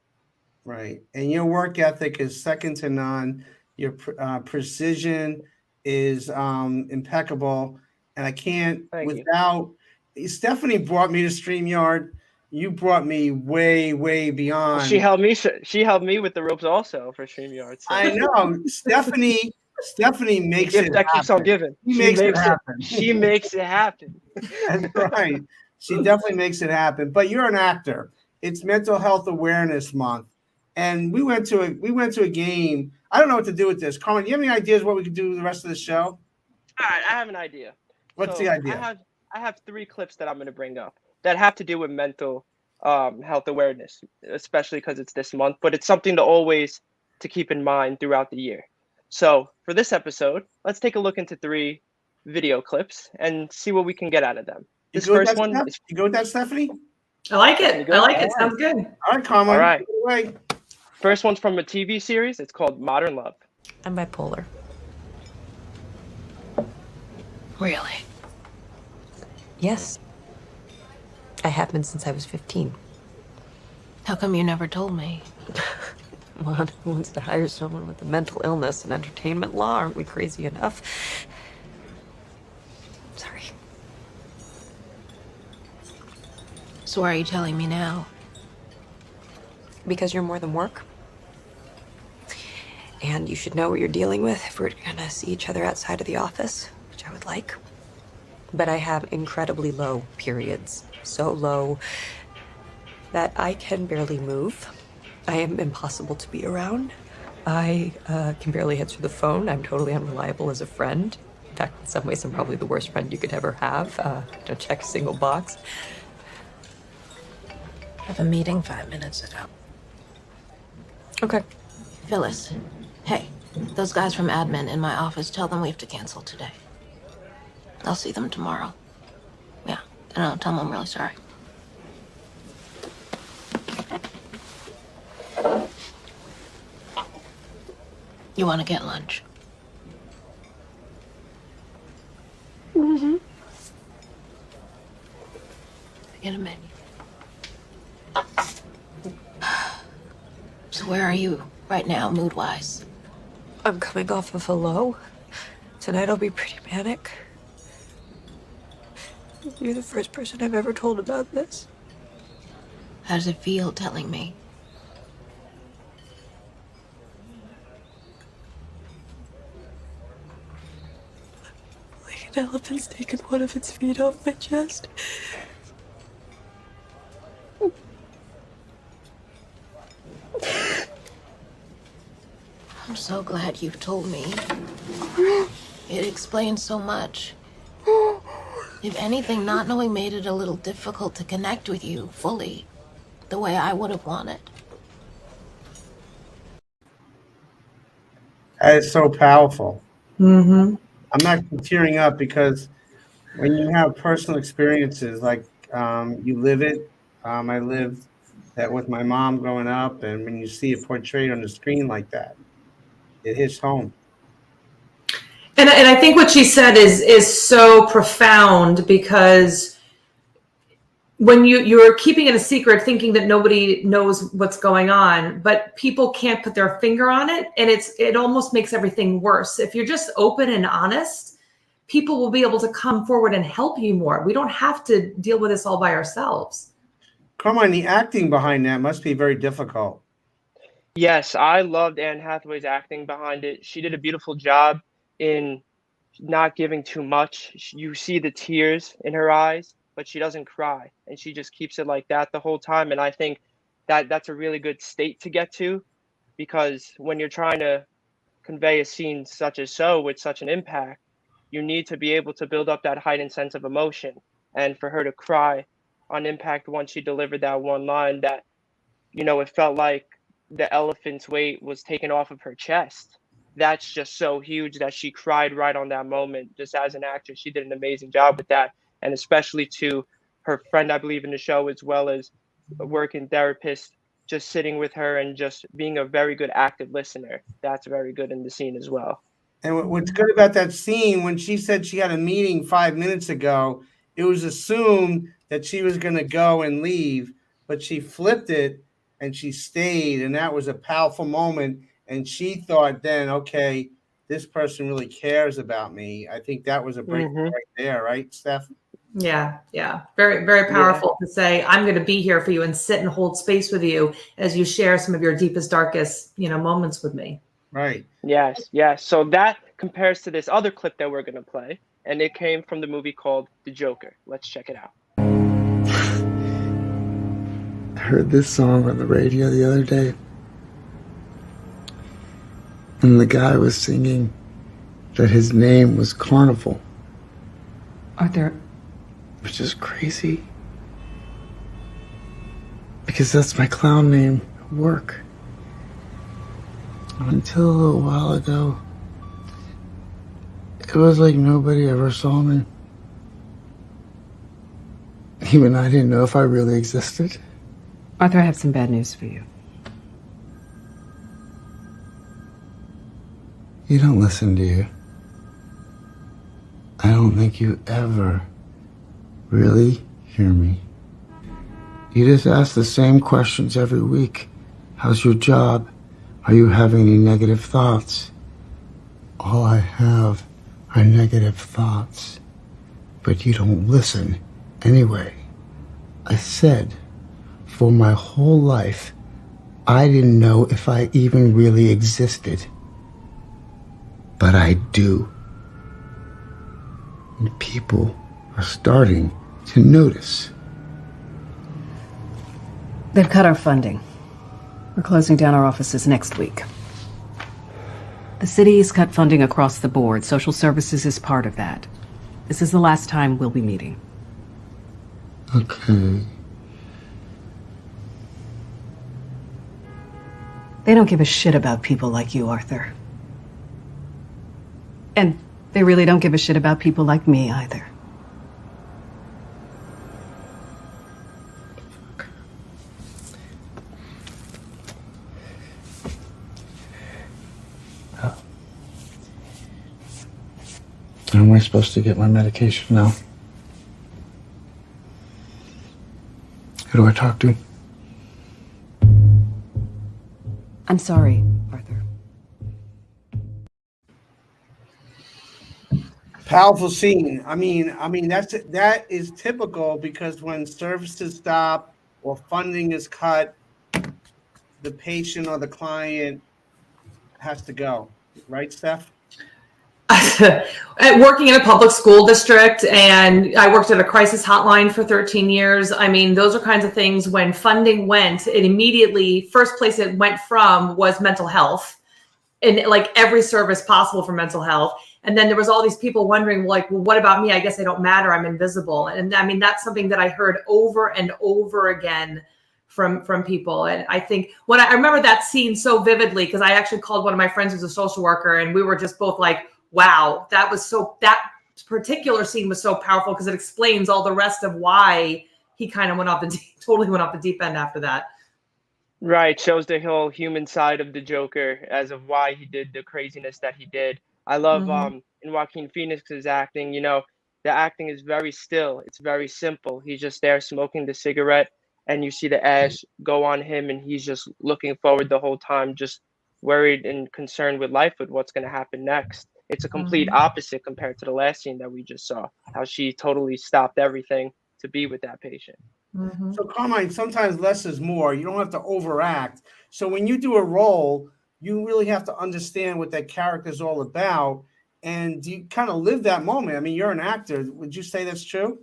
Right. And your work ethic is second to none. Your precision is impeccable. And I can't, Stephanie brought me to StreamYard. You brought me way beyond. She helped me with the ropes also for StreamYard. So. I know. Stephanie makes it that keeps on giving. She makes it happen. She makes it happen. That's right. She definitely makes it happen. But you're an actor. It's Mental Health Awareness Month. And we went to a game. I don't know what to do with this. Carmen, do you have any ideas what we could do the rest of the show? All right, I have an idea. What's the idea? I have 3 clips that I'm going to bring up that have to do with mental health awareness, especially because it's this month. But it's something to keep in mind throughout the year. So for this episode, let's take a look into 3 video clips and see what we can get out of them. This first one. You go with that, Stephanie? I like it. I like it. Sounds good. All right, Carmen. All right. First one's from a TV series. It's called Modern Love. I'm bipolar. Really? Yes. I have been since I was 15. How come you never told me? Well, who wants to hire someone with a mental illness and entertainment law? Aren't we crazy enough? Sorry. So why are you telling me now? because you're more than work. And you should know what you're dealing with if we're gonna see each other outside of the office, which I would like. But I have incredibly low periods. So low that I can barely move. I am impossible to be around. I can barely answer the phone. I'm totally unreliable as a friend. In fact, in some ways, I'm probably the worst friend you could ever have. Don't check a single box. I have a meeting 5 minutes ago. Okay. Phyllis, hey, those guys from admin in my office, tell them we have to cancel today. I'll see them tomorrow. Yeah, and I'll tell them I'm really sorry. You want to get lunch? Mm-hmm. Get a menu. So where are you right now, mood-wise? I'm coming off of a low. Tonight I'll be pretty manic. You're the first person I've ever told about this. How does it feel telling me? Like an elephant's taken one of its feet off my chest. I'm so glad you've told me. It explains so much. If anything, not knowing made it a little difficult to connect with you fully, the way I would have wanted. That is so powerful. Mm-hmm. I'm not tearing up because when you have personal experiences, like you live it. I lived that with my mom growing up, and when you see it portrayed on the screen like that, it hits home. And I think what she said is so profound, because when you're keeping it a secret, thinking that nobody knows what's going on, but people can't put their finger on it, and it almost makes everything worse. If you're just open and honest, people will be able to come forward and help you more. We don't have to deal with this all by ourselves. Carmine, the acting behind that must be very difficult. Yes, I loved Anne Hathaway's acting behind it. She did a beautiful job in not giving too much. You see the tears in her eyes, but she doesn't cry, and she just keeps it like that the whole time. And I think that that's a really good state to get to, because when you're trying to convey a scene such as so with such an impact, you need to be able to build up that heightened sense of emotion. And for her to cry on impact once she delivered that one line, that, you know, it felt like the elephant's weight was taken off of her chest. That's just so huge that she cried right on that moment. Just as an actress, she did an amazing job with that. And especially to her friend, I believe, in the show, as well as a working therapist, just sitting with her and just being a very good active listener. That's very good in the scene as well. And what's good about that scene, when she said she had a meeting 5 minutes ago, it was assumed that she was going to go and leave, but she flipped it and she stayed. And that was a powerful moment. And she thought then, okay, this person really cares about me. I think that was a breakthrough right there, right, Steph? Yeah. Very, very powerful to say, I'm going to be here for you and sit and hold space with you as you share some of your deepest, darkest, moments with me. Right. Yes. So that compares to this other clip that we're going to play, and it came from the movie called The Joker. Let's check it out. I heard this song on the radio the other day, and the guy was singing that his name was Carnival. Arthur. Which is crazy, because that's my clown name at work. Until a little while ago, it was like nobody ever saw me. Even I didn't know if I really existed. Arthur, I have some bad news for you. You don't listen, do you? I don't think you ever really hear me. You just ask the same questions every week. How's your job? Are you having any negative thoughts? All I have are negative thoughts. But you don't listen anyway. I said, for my whole life, I didn't know if I even really existed. But I do. And people are starting to notice. They've cut our funding. We're closing down our offices next week. The city has cut funding across the board. Social services is part of that. This is the last time we'll be meeting. Okay. They don't give a shit about people like you, Arthur. And they really don't give a shit about people like me either. How am I supposed to get my medication now? Who do I talk to? I'm sorry, Arthur. Powerful scene. I mean, that is typical because when services stop or funding is cut, the patient or the client has to go. Right, Steph? Working in a public school district, and I worked at a crisis hotline for 13 years. I mean, those are kinds of things. When funding went, it immediately, first place it went from was mental health, and like every service possible for mental health. And then there was all these people wondering, like, well, what about me? I guess I don't matter. I'm invisible. And I mean, that's something that I heard over and over again from people. And I think when I remember that scene so vividly, because I actually called one of my friends who's a social worker, and we were just both like, wow, that particular scene was so powerful because it explains all the rest of why he kind of totally went off the deep end after that. Right. Shows the whole human side of the Joker as of why he did the craziness that he did. I love in Joaquin Phoenix's acting, you know, the acting is very still. It's very simple. He's just there smoking the cigarette, and you see the ash go on him, and he's just looking forward the whole time, just worried and concerned with life, with what's going to happen next. It's a complete opposite compared to the last scene that we just saw, how she totally stopped everything to be with that patient. So Carmine, sometimes less is more. You don't have to overact. So when you do a role, you really have to understand what that character is all about, and you kind of live that moment. I mean, you're an actor. Would you say that's true?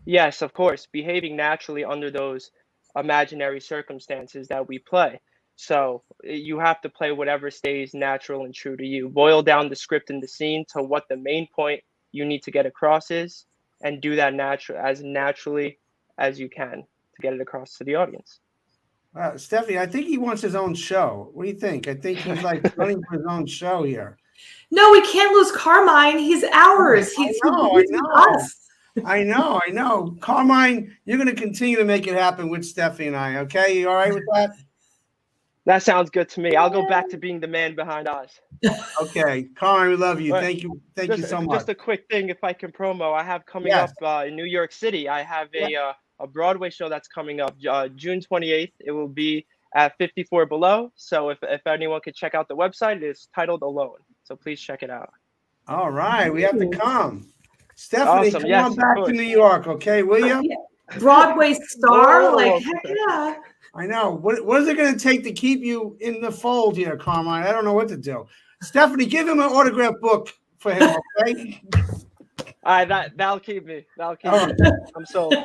Yes, of course, behaving naturally under those imaginary circumstances that we play. So you have to play whatever stays natural and true to you. Boil down the script and the scene to what the main point you need to get across is, and do that naturally as you can to get it across to the audience. Stephanie, I think he wants his own show. What do you think? I think he's like running for his own show here. No, we can't lose Carmine. He's ours. He's us. I know. Carmine, you're going to continue to make it happen with Stephanie and I, okay? You all right with that? That sounds good to me. I'll go back to being the man behind Oz. Okay. Carmine, we love you. Thank you. Thank you so much. Just a quick thing, if I can promo, I have coming up in New York City. I have a Broadway show that's coming up June 28th. It will be at 54 Below. So if anyone could check out the website, it's titled Alone. So please check it out. All right. We have to come. Stephanie, Awesome. come Yes, on back to New York, okay, will you? Broadway star? Like, heck yeah. I know. What is it going to take to keep you in the fold here, Carmine? I don't know what to do. Stephanie, give him an autograph book for him, okay? All right, that'll keep me. That'll keep me. I'm sold.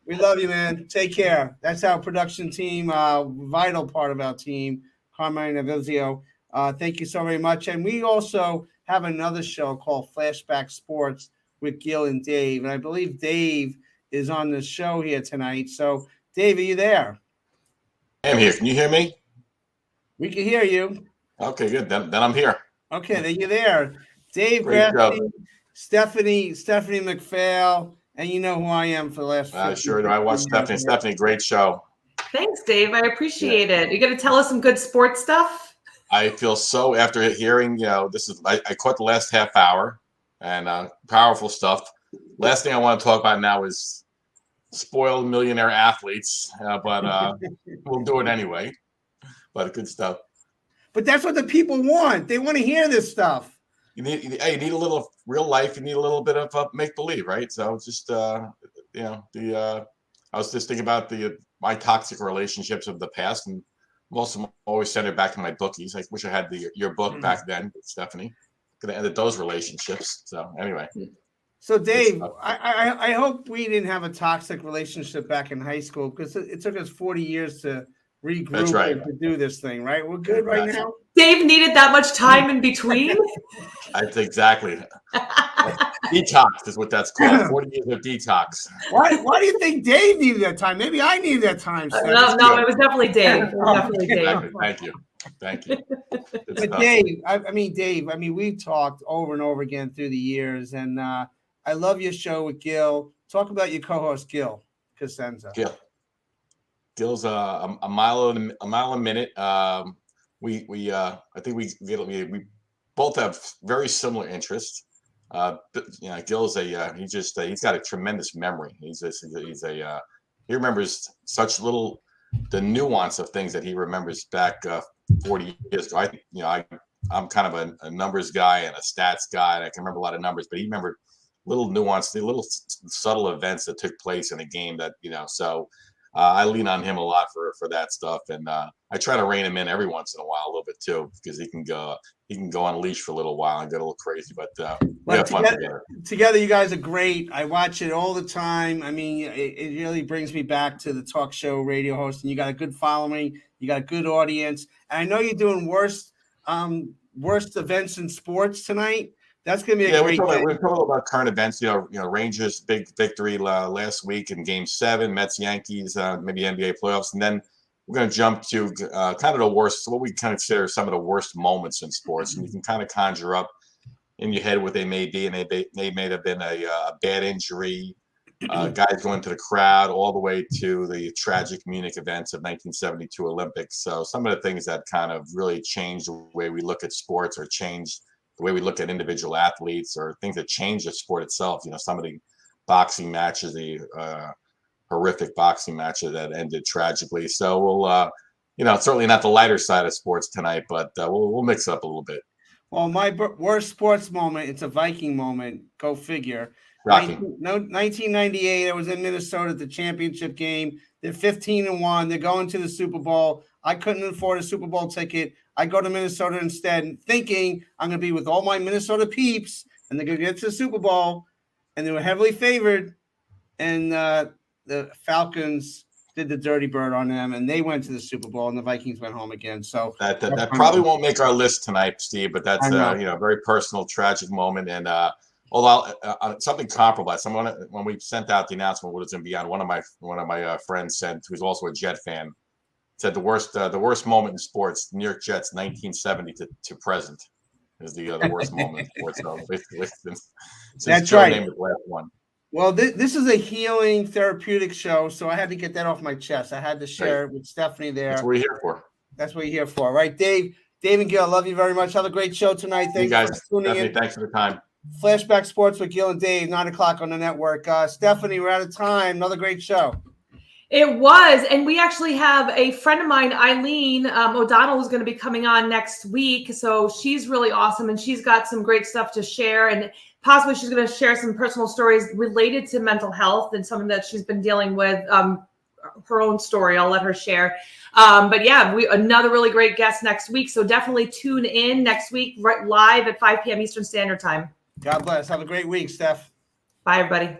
We love you, man. Take care. That's our production team, vital part of our team, Carmine Avizio. Thank you so very much. And we also have another show called Flashback Sports with Gil and Dave. And I believe Dave is on the show here tonight. So, Dave, are you there? I'm here. Can you hear me? We can hear you. Okay, good. Then I'm here. Okay, then you're there. Dave Great Grassley, Stephanie McPhail, and you know who I am for the last sure do. I watched Stephanie. Stephanie, great show. Thanks, Dave. I appreciate it. You going to tell us some good sports stuff? I feel so, after hearing, I caught the last half hour, and powerful stuff. Last thing I want to talk about now is spoiled millionaire athletes, but we'll do it anyway. But good stuff. But that's what the people want. They want to hear this stuff. You need a little real life. You need a little bit of make believe, right? So it's just I was just thinking about my toxic relationships of the past, and most of them always send it back to my bookies. I wish I had your book back then, Stephanie. Could have ended those relationships. So anyway. So Dave, I hope we didn't have a toxic relationship back in high school, because it took us 40 years to regroup That's right. and to do this thing, right? We're good right now. Dave needed that much time in between. That's exactly. Detox is what that's called. 40 years of detox. Why do you think Dave needed that time? Maybe I needed that time. No, it was definitely Dave. It was definitely Dave. Thank you. But Dave, I mean, we've talked over and over again through the years, and I love your show with Gil. Talk about your co-host Gil Cosenza. Gil's a mile a minute. I think we both have very similar interests. Gil's he's got a tremendous memory. He remembers the nuance of things that he remembers back 40 years ago. I'm kind of a numbers guy and a stats guy, and I can remember a lot of numbers, but he remembered little nuance, the little subtle events that took place in a game that, so I lean on him a lot for that stuff. And I try to rein him in every once in a while a little bit too, because he can go on a leash for a little while and get a little crazy, but we have fun together. Together, you guys are great. I watch it all the time. I mean, it really brings me back to the talk show radio host, and you got a good following. You got a good audience. And I know you're doing worst events in sports tonight. That's going to be a great day. We're talking about current events. Rangers big victory last week in Game 7. Mets, Yankees, maybe NBA playoffs, and then we're going to jump to kind of the worst, what we consider some of the worst moments in sports, and you can kind of conjure up in your head what they may be, and they may have been a bad injury, guys going to the crowd, all the way to the tragic Munich events of 1972 Olympics. So some of the things that kind of really changed the way we look at sports, or changed the way we look at individual athletes, or things that change the sport itself. Some of the boxing matches, the horrific boxing matches that ended tragically. So we'll, it's certainly not the lighter side of sports tonight, but we'll mix it up a little bit. Well, my worst sports moment, it's a Viking moment. Go figure. 1998, I was in Minnesota at the championship game. They're 15-1. They're going to the Super Bowl. I couldn't afford a Super Bowl ticket. I go to Minnesota instead, thinking I'm going to be with all my Minnesota peeps, and they're going to get to the Super Bowl. And they were heavily favored. And the Falcons did the dirty bird on them, and they went to the Super Bowl, and the Vikings went home again. So that probably won't make our list tonight, Steve, but that's a very personal, tragic moment. And although something comparable, when we sent out the announcement what was going to be on, one of my friends sent, who's also a Jet fan, said the worst moment in sports, New York Jets, 1970 to present, is the worst moment in sports. So that's Joe right. named the last one. Well, this is a healing therapeutic show, so I had to get that off my chest. I had to share it with Stephanie there. That's what you're here for. That's what you're here for, right? Dave and Gil, I love you very much. Have a great show tonight. Thank you guys for tuning in. Thanks for the time. Flashback Sports with Gil and Dave, 9:00 on the network. Stephanie, we're out of time. Another great show. It was, and we actually have a friend of mine, Eileen O'Donnell, who's going to be coming on next week. So she's really awesome, and she's got some great stuff to share, and possibly she's going to share some personal stories related to mental health and something that she's been dealing with, her own story. I'll let her share. But yeah, another really great guest next week. So definitely tune in next week, right live at 5 p.m. Eastern Standard Time. God bless. Have a great week, Steph. Bye, everybody.